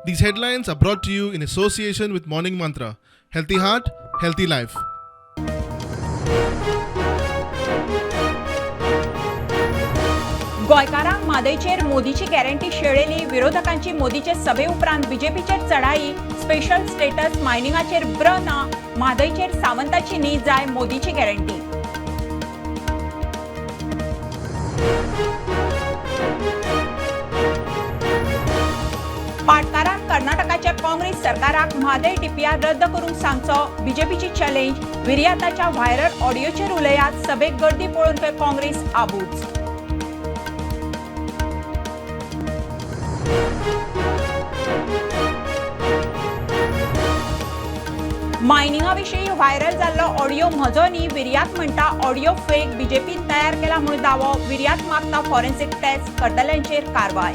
These headlines are brought to you in association with Morning Mantra. Healthy heart, healthy life. गोंयकारांक म्हादयचेर मोदीची guarantee शेळयली. विरोधकांची मोदीचे सभे उपरांत बीजेपीचेर चढाई. स्पेशल स्टेटस मायनिंगाचेर ब्र ना. म्हादयचेर सावंताची न्ही, जाय मोदीची गॅरंटी. पाटकारान कर्नाटकाच्या काँग्रेस सरकाराक म्हादय डीपीआर रद्द करूंक सांगचो. बीजेपीची चॅलेंज. विर्याताच्या व्हायरल ऑडिओचेर उलयात. सभेक गर्दी पळोवन काँग्रेस आबूज. मायनिंगा विशीं व्हायरल जाल्लो ऑडिओ म्हजो न्ही, विर्यात म्हणटा ऑडिओ फेक. बीजेपीन तयार केला म्हूण दावो. विर्यात मागता फॉरेन्सिक टेस्ट. करतल्यांचेर कारवाय.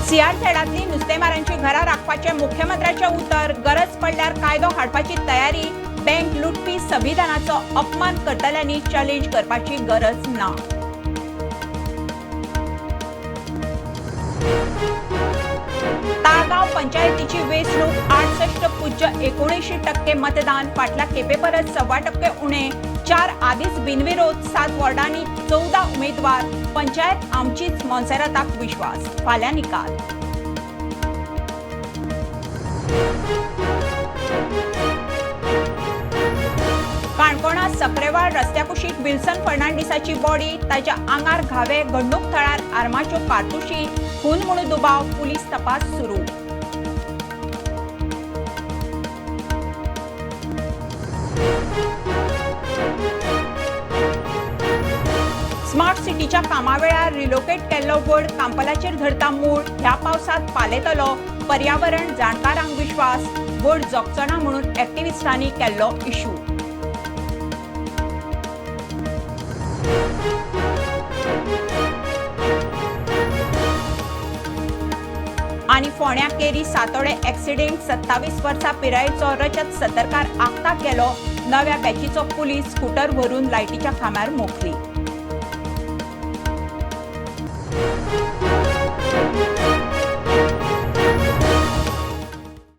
सियारखेडांतली नुस्तेमारांची घरां राखपाचें मुख्यमंत्र्याचें उतर. गरज पडल्यार कायदो हाडपाची तयारी. बँक लुटपी संविधानाचो अपमान करतल्यांनी चॅलेंज करपाची गरज ना. ताळगांव पंचायतीची वेंचणूक. 68.79% मतदान. फाटल्या खेपे परस 6% उणे. 4 आदींच बिनविरोध. 7 वॉर्डांनी 14 उमेदवार. पंचायत आमचीच, मोन्सेराताक विश्वास. फाल्यां निकाल. काणकोणा सक्रेवाळ रस्त्या कुशीक विल्सन फर्नांडिसाची बॉडी. ताच्या आंगार घावे. घडणूक थळार आर्माच्यो कारतुशी. खून म्हणून दुबाव. पुलीस तपास सुरू. स्मार्ट सिटीच्या कामावेळार रिलोकेट केल्लो व्हड कांपलाचेर धरता मूळ. ह्या पावसात पालयतलो. पर्यावरण जाणकारांक विश्वास. व्हड जगचो ना म्हणून एक्टिव्हिस्टांनी केल्लो इश्यू. आनी फोंड्या केरी सातोडे एक्सिडेंट. 27 वर्सां पिरायेचो रजत सतरकार आखताक गेलो. नव्या बॅचीचो पुलीस स्कूटर व्हरून लायटीच्या खांब्यार मोखली.